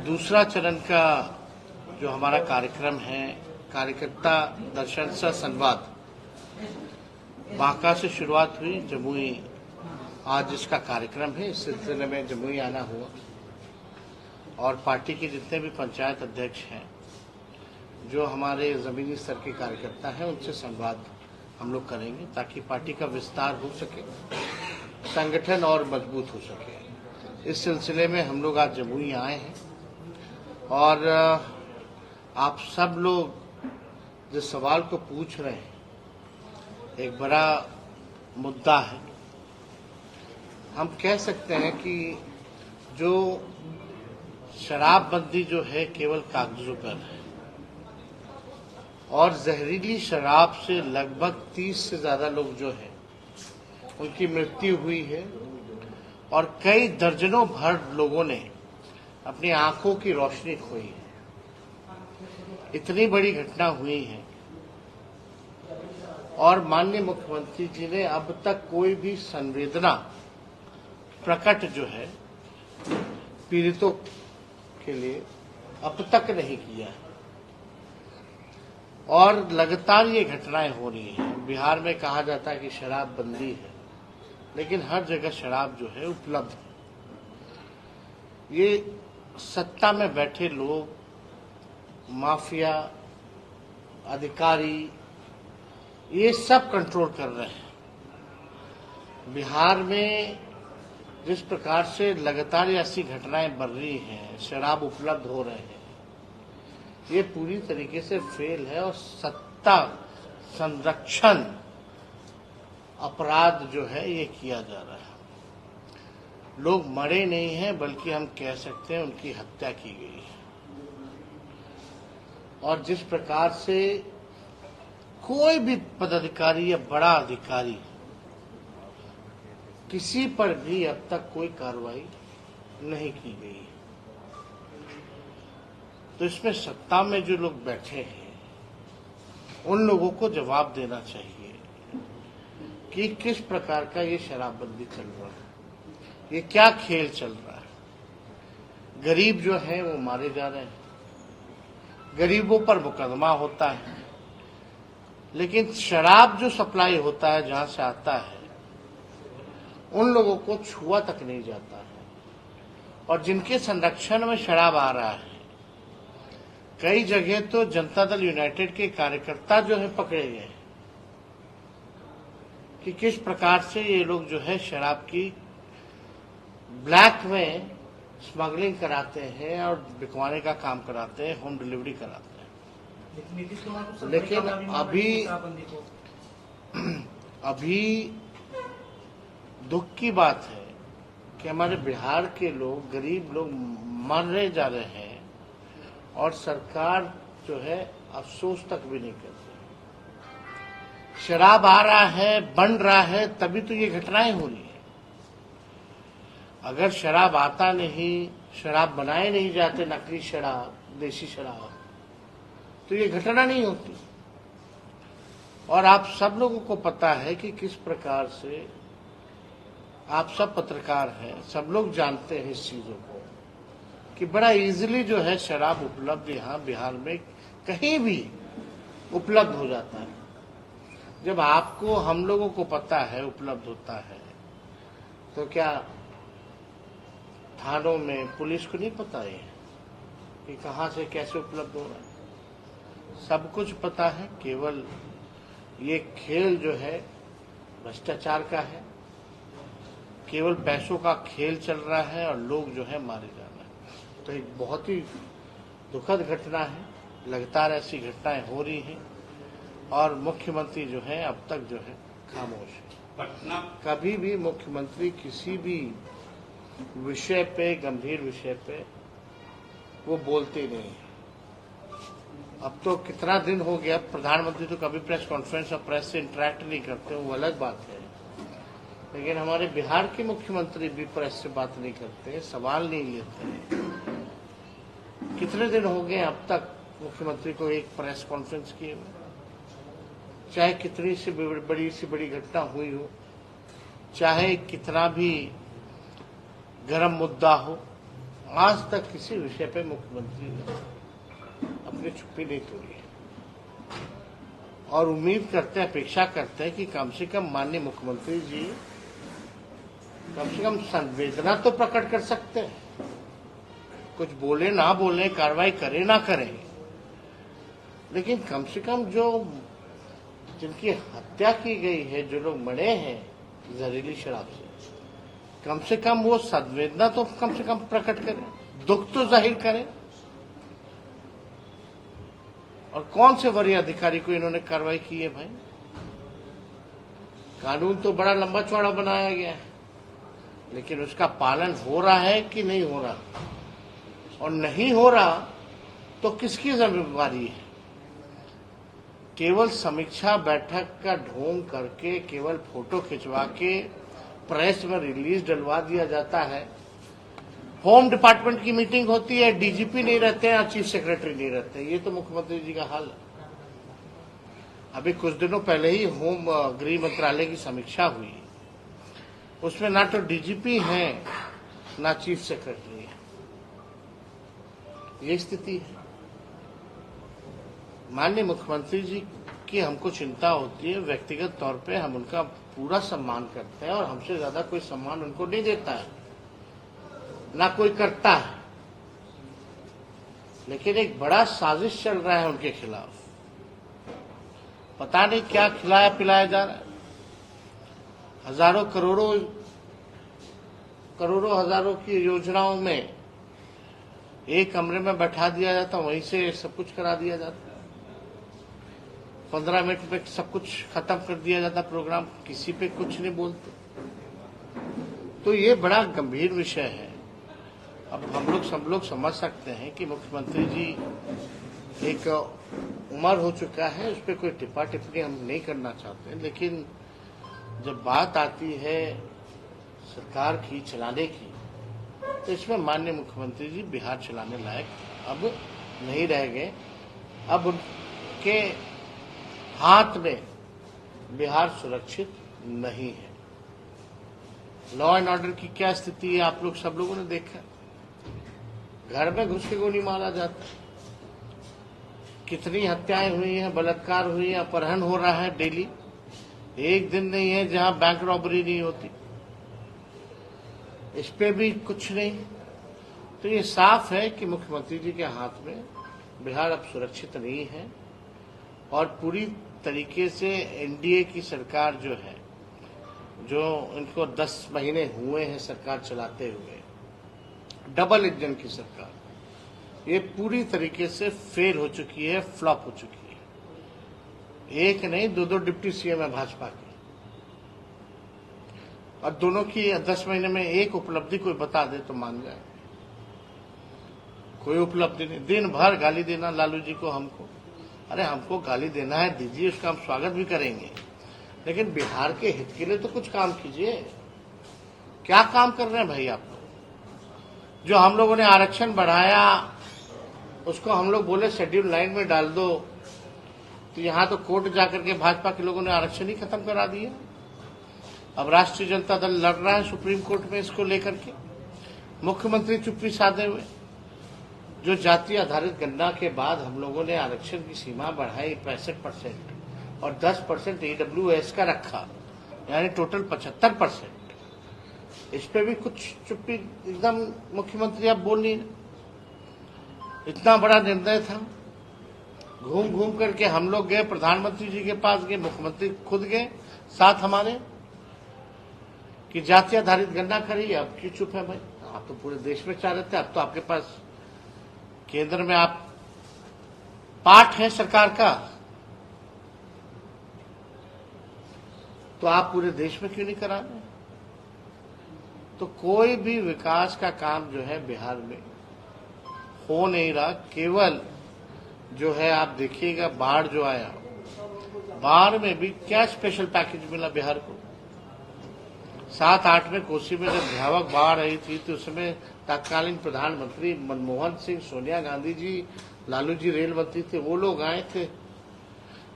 दूसरा चरण का जो हमारा कार्यक्रम है, कार्यकर्ता दर्शन सह संवाद, बांका से शुरुआत हुई। जमुई आज इसका कार्यक्रम है। इस सिलसिले में जमुई आना हुआ और पार्टी के जितने भी पंचायत अध्यक्ष हैं, जो हमारे जमीनी स्तर के कार्यकर्ता हैं, उनसे संवाद हम लोग करेंगे ताकि पार्टी का विस्तार हो सके, संगठन और मजबूत हो सके। इस सिलसिले में हम लोग आज जमुई आए हैं और आप सब लोग जिस सवाल को पूछ रहे हैं, एक बड़ा मुद्दा है। हम कह सकते हैं कि जो शराबबंदी जो है केवल कागजों पर है और जहरीली शराब से लगभग 30 से ज्यादा लोग जो है उनकी मृत्यु हुई है और कई दर्जनों भर लोगों ने अपनी आंखों की रोशनी खोई है। इतनी बड़ी घटना हुई है और माननीय मुख्यमंत्री जी ने अब तक कोई भी संवेदना प्रकट जो है पीड़ितों के लिए अब तक नहीं किया है और लगातार ये घटनाएं हो रही हैं। बिहार में कहा जाता है कि शराब बंदी है, लेकिन हर जगह शराब जो है उपलब्ध है। ये सत्ता में बैठे लोग, माफिया, अधिकारी, ये सब कंट्रोल कर रहे हैं। बिहार में जिस प्रकार से लगातार ऐसी घटनाएं बढ़ रही हैं, शराब उपलब्ध हो रहे हैं, ये पूरी तरीके से फेल है और सत्ता संरक्षण अपराध जो है ये किया जा रहा है। लोग मरे नहीं हैं, बल्कि हम कह सकते हैं उनकी हत्या की गई है। और जिस प्रकार से कोई भी पदाधिकारी या बड़ा अधिकारी, किसी पर भी अब तक कोई कार्रवाई नहीं की गई है। तो इसमें सत्ता में जो लोग बैठे हैं, उन लोगों को जवाब देना चाहिए कि किस प्रकार का ये शराबबंदी चल रहा है, ये क्या खेल चल रहा है। गरीब जो है वो मारे जा रहे हैं, गरीबों पर मुकदमा होता है, लेकिन शराब जो सप्लाई होता है, जहां से आता है, उन लोगों को छुआ तक नहीं जाता है। और जिनके संरक्षण में शराब आ रहा है, कई जगह तो जनता दल यूनाइटेड के कार्यकर्ता जो है पकड़े गए कि किस प्रकार से ये लोग जो है शराब की ब्लैक में स्मगलिंग कराते हैं और बिकवाने का काम कराते हैं, होम डिलीवरी कराते हैं। लेकिन अभी दुख की बात है कि हमारे बिहार के लोग, गरीब लोग मरने जा रहे हैं और सरकार जो है अफसोस तक भी नहीं करती। शराब आ रहा है, बन रहा है, तभी तो ये घटनाएं हो रही है। अगर शराब आता नहीं, शराब बनाए नहीं जाते, नकली शराब, देसी शराब, तो ये घटना नहीं होती। और आप सब लोगों को पता है कि किस प्रकार से, आप सब पत्रकार हैं, सब लोग जानते हैं इस चीजों को कि बड़ा इजीली जो है शराब उपलब्ध यहाँ बिहार में कहीं भी उपलब्ध हो जाता है। जब आपको, हम लोगों को पता है उपलब्ध होता है, तो क्या थानों में पुलिस को नहीं पता है कि कहां से कैसे उपलब्ध हो रहा है? सब कुछ पता है। केवल ये खेल जो है भ्रष्टाचार का है, केवल पैसों का खेल चल रहा है और लोग जो है मारे जा रहे हैं। तो एक बहुत ही दुखद घटना है। लगातार ऐसी घटनाएं हो रही हैं और मुख्यमंत्री जो है अब तक जो है खामोश है। कभी भी मुख्यमंत्री किसी भी विषय पे, गंभीर विषय पे वो बोलते नहीं है। अब तो कितना दिन हो गया, प्रधानमंत्री तो कभी प्रेस कॉन्फ्रेंस और प्रेस से इंटरेक्ट नहीं करते, वो अलग बात है। लेकिन हमारे बिहार के मुख्यमंत्री भी प्रेस से बात नहीं करते, सवाल नहीं लेते हैं। कितने दिन हो गए अब तक मुख्यमंत्री को एक प्रेस कॉन्फ्रेंस किए हुए? चाहे कितनी सी बड़ी घटना हुई हो, चाहे कितना भी गरम मुद्दा हो, आज तक किसी विषय पे मुख्यमंत्री ने अपनी चुप्पी नहीं तोड़ी है और उम्मीद करते हैं, अपेक्षा करते हैं कि कम से कम माननीय मुख्यमंत्री जी कम से कम संवेदना तो प्रकट कर सकते हैं। कुछ बोले ना बोले, कार्रवाई करे ना करें, लेकिन कम से कम जो जिनकी हत्या की गई है, जो लोग मरे हैं जहरीली शराब से, कम से कम वो संवेदना तो कम से कम प्रकट करें, दुख तो जाहिर करें। और कौन से वरीय अधिकारी को इन्होंने कार्रवाई की है भाई? कानून तो बड़ा लंबा चौड़ा बनाया गया है, लेकिन उसका पालन हो रहा है कि नहीं हो रहा? और नहीं हो रहा तो किसकी जिम्मेदारी है? केवल समीक्षा बैठक का ढोंग करके, केवल फोटो खिंचवा के प्रेस में रिलीज डलवा दिया जाता है। होम डिपार्टमेंट की मीटिंग होती है, डीजीपी नहीं रहते हैं और चीफ सेक्रेटरी नहीं रहते। ये तो मुख्यमंत्री जी का हाल है। अभी कुछ दिनों पहले ही गृह मंत्रालय की समीक्षा हुई, उसमें ना तो डीजीपी है ना चीफ सेक्रेटरी है। ये स्थिति है। माननीय मुख्यमंत्री जी की हमको चिंता होती है, व्यक्तिगत तौर पे हम उनका पूरा सम्मान करते हैं और हमसे ज्यादा कोई सम्मान उनको नहीं देता है, ना कोई करता है। लेकिन एक बड़ा साजिश चल रहा है उनके खिलाफ। पता नहीं क्या खिलाया पिलाया जा रहा है। हजारों करोड़ों हजारों की योजनाओं में एक कमरे में बैठा दिया जाता, वहीं से सब कुछ करा दिया जाता, 15 मिनट में सब कुछ खत्म कर दिया जाता प्रोग्राम, किसी पे कुछ नहीं बोलते। तो ये बड़ा गंभीर विषय है। अब सब लोग समझ सकते हैं कि मुख्यमंत्री जी एक उम्र हो चुका है, उस पर कोई टिप्पा टिप्पणी हम नहीं करना चाहते, लेकिन जब बात आती है सरकार की चलाने की, तो इसमें माननीय मुख्यमंत्री जी बिहार चलाने लायक अब नहीं रह गए। अब उनके हाथ में बिहार सुरक्षित नहीं है। लॉ एंड ऑर्डर की क्या स्थिति है आप लोग सब लोगों ने देखा। घर में घुस के गोली मारा जाता, कितनी हत्याएं हुई हैं, बलात्कार हुई है, अपहरण हो रहा है डेली। एक दिन नहीं है जहां बैंक रॉबरी नहीं होती। इस पे भी कुछ नहीं। तो ये साफ है कि मुख्यमंत्री जी के हाथ में बिहार अब सुरक्षित नहीं है और पूरी तरीके से एनडीए की सरकार जो है, जो इनको 10 महीने हुए हैं सरकार चलाते हुए, डबल इंजन की सरकार, ये पूरी तरीके से फेल हो चुकी है, फ्लॉप हो चुकी है। एक नहीं, दो डिप्टी सीएम है भाजपा के, और दोनों की 10 महीने में एक उपलब्धि कोई बता दे तो मान जाए। कोई उपलब्धि नहीं। दिन भर गाली देना लालू जी को, हमको। अरे हमको गाली देना है, दीजिए, उसका हम स्वागत भी करेंगे, लेकिन बिहार के हित के लिए तो कुछ काम कीजिए। क्या काम कर रहे हैं भाई आप लोग? जो हम लोगों ने आरक्षण बढ़ाया, उसको हम लोग बोले शेड्यूल 9 में डाल दो, तो यहां तो कोर्ट जाकर के भाजपा के लोगों ने आरक्षण ही खत्म करा दिया। अब राष्ट्रीय जनता दल लड़ रहा है सुप्रीम कोर्ट में इसको लेकर के। मुख्यमंत्री चुप्पी साधे हुए। जो जाति आधारित गणना के बाद हम लोगों ने आरक्षण की सीमा बढ़ाई 65% और 10% EWS का रखा, यानी टोटल 75%। इस पे भी कुछ चुप्पी, एकदम मुख्यमंत्री अब बोल नहीं। इतना बड़ा निर्णय था, घूम घूम करके हम लोग गए, प्रधानमंत्री जी के पास गए, मुख्यमंत्री खुद गए साथ हमारे, कि जाति आधारित गणना करिए। अब क्यों चुप है भाई? आप तो पूरे देश में चाह रहे थे, अब तो आपके पास केंद्र में आप पार्ट है सरकार का, तो आप पूरे देश में क्यों नहीं करा रहे? तो कोई भी विकास का काम जो है बिहार में हो नहीं रहा। केवल जो है आप देखिएगा, बाढ़ जो आया, बाढ़ में भी क्या स्पेशल पैकेज मिला बिहार को। 7-8 में कोसी में जब भयावह बाढ़ आई थी, तो उसमें तत्कालीन प्रधानमंत्री मनमोहन सिंह, सोनिया गांधी जी, लालू जी रेल मंत्री थे, वो लोग आए थे,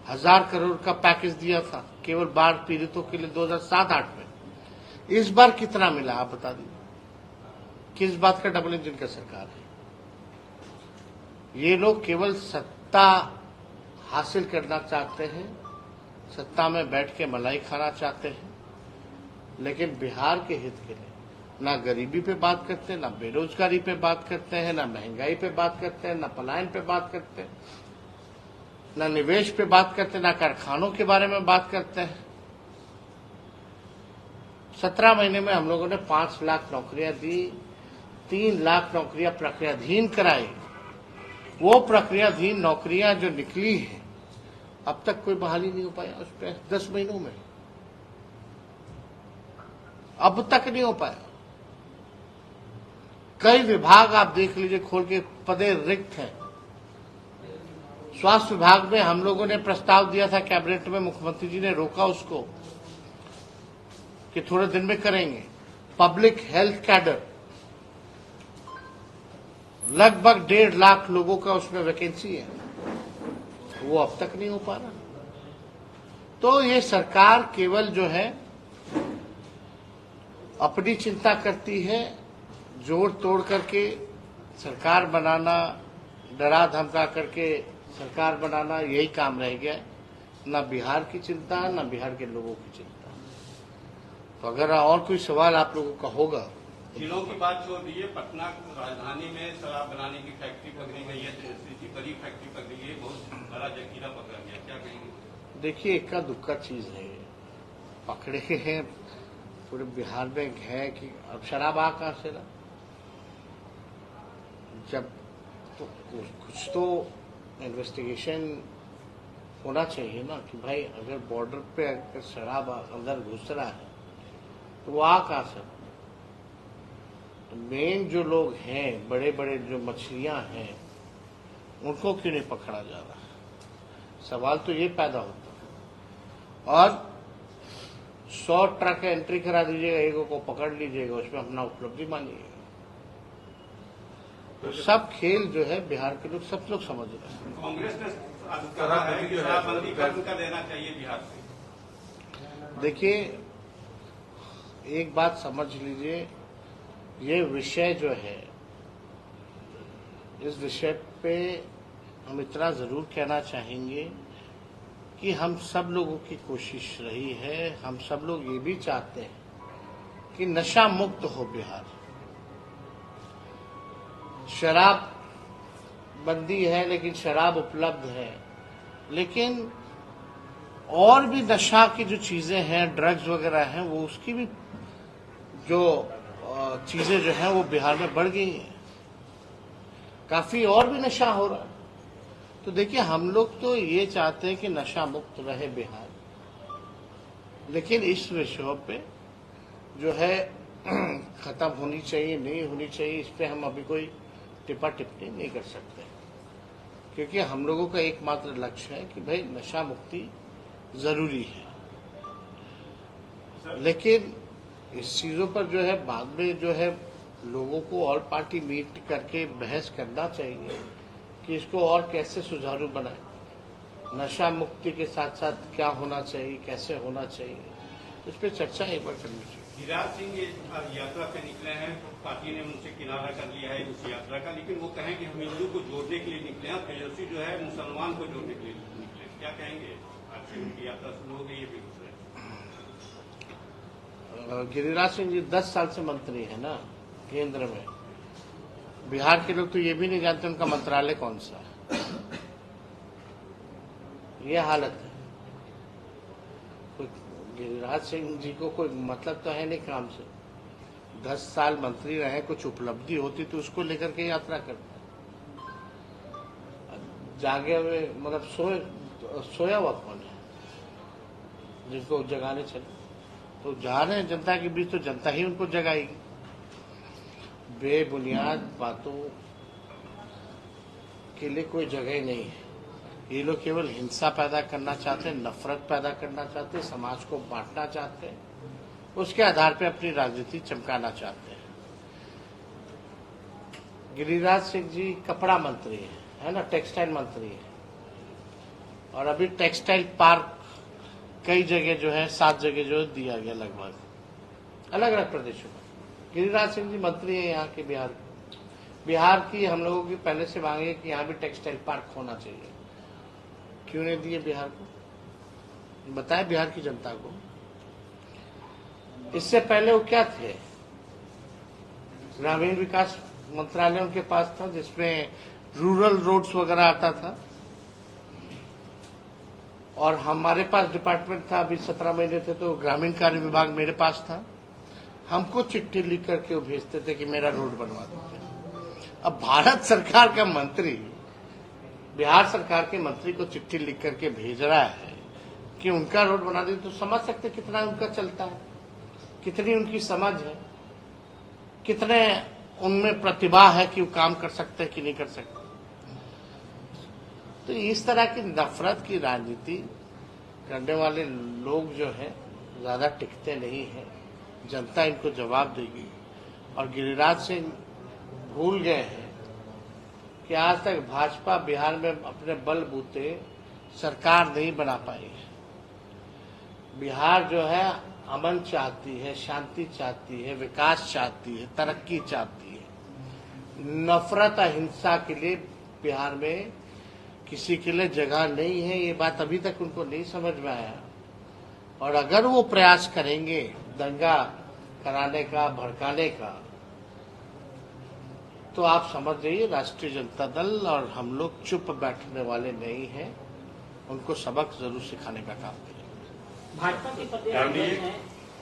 1000 करोड़ का पैकेज दिया था केवल बाढ़ पीड़ितों के लिए 2007-8 में। इस बार कितना मिला आप बता दीजिए? किस बात का डबल इंजन का सरकार है? ये लोग केवल सत्ता हासिल करना चाहते हैं, सत्ता में बैठ के मलाई खाना चाहते हैं, लेकिन बिहार के हित के लिए ना गरीबी पे बात करते हैं, ना बेरोजगारी पे बात करते हैं, ना महंगाई पे बात करते हैं, ना पलायन पे बात करते हैं, ना निवेश पे बात करते हैं, ना कारखानों के बारे में बात करते हैं। 17 महीने में हम लोगों ने 5 लाख नौकरियां दी, 3 लाख नौकरियां प्रक्रियाधीन कराई। वो प्रक्रियाधीन नौकरियां जो निकली हैं, अब तक कोई बहाली नहीं हो पाया उस पर 10 महीनों में, अब तक नहीं हो पाया। कई विभाग आप देख लीजिए खोल के, पदे रिक्त हैं। स्वास्थ्य विभाग में हम लोगों ने प्रस्ताव दिया था कैबिनेट में, मुख्यमंत्री जी ने रोका उसको कि थोड़े दिन में करेंगे। पब्लिक हेल्थ कैडर लगभग 1.5 लाख लोगों का उसमें वैकेंसी है, वो अब तक नहीं हो पा रहा। तो ये सरकार केवल जो है अपनी चिंता करती है, जोड़ तोड़ करके सरकार बनाना, डरा धमका करके सरकार बनाना, यही काम रह गया। ना बिहार की चिंता, ना बिहार के लोगों की चिंता। तो अगर और कोई सवाल आप लोगों का होगा। जिलों की बात छोड़ दीजिए, पटना राजधानी में शराब बनाने की फैक्ट्री पकड़ी गई है, बड़ी फैक्ट्री पकड़ी गई है, बहुत बड़ा जखीरा पकड़ा गया, क्या कहेंगे? देखिए, इक्का दुक्का चीज है, पकड़े हैं पूरे बिहार में है कि अब शराब आ कहां से ना, जब तो कुछ तो इन्वेस्टिगेशन होना चाहिए ना कि भाई अगर बॉर्डर पे अगर शराब अंदर घुस रहा है तो वो आ कहां से। तो मेन जो लोग हैं, बड़े बड़े जो मछलियां हैं, उनको क्यों नहीं पकड़ा जा रहा? सवाल तो ये पैदा होता है। और 100 ट्रक एंट्री करा दीजिएगा, एक को पकड़ लीजिएगा, उसमें अपना उपलब्धि मानिएगा। तो सब खेल जो है बिहार के लोग, सब लोग समझ रहे हैं। कांग्रेस ने कहा है कि शराबबंदी कर देना चाहिए बिहार से। देखिए, एक बात समझ लीजिए, ये विषय जो है, इस विषय पे हम इतना जरूर कहना चाहेंगे कि हम सब लोगों की कोशिश रही है, हम सब लोग ये भी चाहते हैं कि नशा मुक्त हो बिहार। शराब बंदी है लेकिन शराब उपलब्ध है, लेकिन और भी नशा की जो चीजें हैं, ड्रग्स वगैरह हैं, वो उसकी भी जो चीजें जो हैं वो बिहार में बढ़ गई हैं, काफी और भी नशा हो रहा है। तो देखिए, हम लोग तो ये चाहते हैं कि नशा मुक्त रहे बिहार, लेकिन इस विषय पे जो है खत्म होनी चाहिए, नहीं होनी चाहिए, इस पे हम अभी कोई टिप्पा टिप्पणी नहीं कर सकते, क्योंकि हम लोगों का एकमात्र लक्ष्य है कि भाई नशा मुक्ति जरूरी है। लेकिन इस चीजों पर जो है बाद में जो है लोगों को ऑल पार्टी मीट करके बहस करना चाहिए कि इसको और कैसे सुचारू बनाए, नशा मुक्ति के साथ साथ क्या होना चाहिए, कैसे होना चाहिए, इस पर चर्चा एक बार करनी चाहिए। गिरिराज सिंह यात्रा पे निकले हैं, पार्टी ने उनसे किनारा कर लिया है उस यात्रा का, लेकिन वो कहें कि हम हिंदू को जोड़ने के लिए निकले हैं, तेजस्वी जो है मुसलमान को जोड़ने के लिए निकले, क्या कहेंगे? आज से उनकी यात्रा शुरू हो गई है बेगूसराय। गिरिराज सिंह जी 10 साल से मंत्री है ना केंद्र में। बिहार के लोग तो ये भी नहीं जानते उनका मंत्रालय कौन सा है। ये हालत है। गिरिराज सिंह जी को कोई मतलब तो है नहीं काम से। 10 साल मंत्री रहे, कुछ उपलब्धि होती तो उसको लेकर के यात्रा करते। जागे हुए मतलब सोया हुआ कौन है जिनको जगाने चले? तो जा रहे हैं जनता के बीच, तो जनता ही उनको जगाएगी। बेबुनियाद बातों के लिए कोई जगह नहीं है। ये लोग केवल हिंसा पैदा करना चाहते हैं, नफरत पैदा करना चाहते हैं, समाज को बांटना चाहते हैं, उसके आधार पे अपनी राजनीति चमकाना चाहते हैं। गिरिराज सिंह जी कपड़ा मंत्री है ना, टेक्सटाइल मंत्री है, और अभी टेक्सटाइल पार्क कई जगह जो है 7 जगह जो दिया गया लगभग अलग अलग प्रदेशों में। गिरिराज सिंह जी मंत्री हैं यहाँ के, बिहार की हम लोगों की पहले से मांग है कि यहाँ भी टेक्सटाइल पार्क होना चाहिए। क्यों नहीं दिए बिहार को, बताए बिहार की जनता को। इससे पहले वो क्या थे, ग्रामीण विकास मंत्रालय उनके पास था जिसमें रूरल रोड्स वगैरह आता था, और हमारे पास डिपार्टमेंट था, अभी 17 महीने थे तो ग्रामीण कार्य विभाग मेरे पास था। हमको चिट्ठी लिख करके वो भेजते थे कि मेरा रोड बनवा दीजिए। अब भारत सरकार का मंत्री बिहार सरकार के मंत्री को चिट्ठी लिख करके भेज रहा है कि उनका रोड बना दीजिए, तो समझ सकते कितना उनका चलता है, कितनी उनकी समझ है, कितने उनमें प्रतिभा है कि वो काम कर सकते हैं कि नहीं कर सकते। तो इस तरह की नफरत की राजनीति करने वाले लोग जो है ज्यादा टिकते नहीं है, जनता इनको जवाब देगी। और गिरिराज सिंह भूल गए हैं कि आज तक भाजपा बिहार में अपने बलबूते सरकार नहीं बना पाई है। बिहार जो है अमन चाहती है, शांति चाहती है, विकास चाहती है, तरक्की चाहती है। नफरत अहिंसा के लिए बिहार में किसी के लिए जगह नहीं है, ये बात अभी तक उनको नहीं समझ में आया। और अगर वो प्रयास करेंगे दंगा कराने का, भड़काने का, तो आप समझ जाइए राष्ट्रीय जनता दल और हम लोग चुप बैठने वाले नहीं हैं, उनको सबक जरूर सिखाने का काम करेंगे। भाजपा के प्रदेश हैं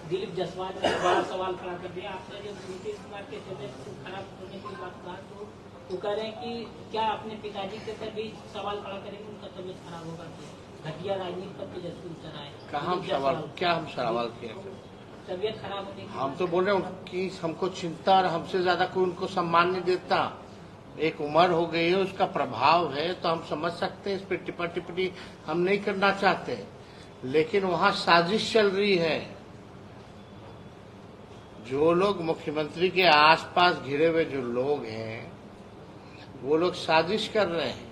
दिलीप जायसवाल ने बड़ा सवाल खड़ा कर दिया। आपने जब नीतीश कुमार के तबियत खराब होने की बात कहा तो वो कह रहे हैं कि क्या अपने पिताजी के ऊपर भी सवाल खड़ा करेंगे, उनका तबियत खराब होगा तो घटिया राजनीति पर तेजस्वी उतर आए। कहाँ सवाल, क्या हम सवाल किए थे? तबियत खराब होने की हम तो बोल रहे हैं कि हमको चिंता और हमसे ज्यादा कोई उनको सम्मान नहीं देता। एक उम्र हो गई है, उसका प्रभाव है, तो हम समझ सकते हैं, इस पर टिप्पा टिप्पणी हम नहीं करना चाहते, लेकिन वहां साजिश चल रही है। जो लोग मुख्यमंत्री के आसपास घिरे हुए जो लोग हैं, वो लोग साजिश कर रहे हैं।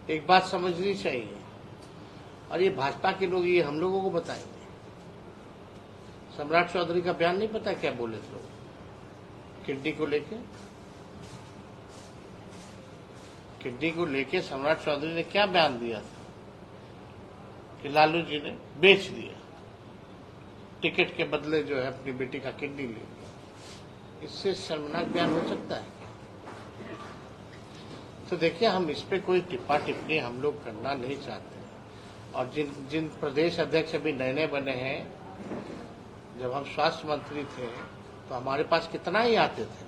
एक बात समझनी चाहिए, और ये भाजपा के लोग ये हम लोगों को बताएंगे। सम्राट चौधरी का बयान नहीं पता क्या बोले थे किडनी को लेके? किडनी को लेके सम्राट चौधरी ने क्या बयान दिया था कि लालू जी ने बेच दिया, टिकट के बदले जो है अपनी बेटी का किडनी ले लिया। इससे शर्मनाक बयान हो सकता है? तो देखिए, हम इस पे कोई टिप्पा टिप्पणी हम लोग करना नहीं चाहते। और जिन प्रदेश अध्यक्ष अभी नए नए बने हैं, जब हम स्वास्थ्य मंत्री थे तो हमारे पास कितना ही आते थे।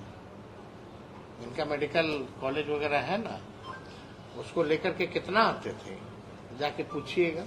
इनका मेडिकल कॉलेज वगैरह है ना, उसको लेकर के कितना आते थे, जाके पूछिएगा।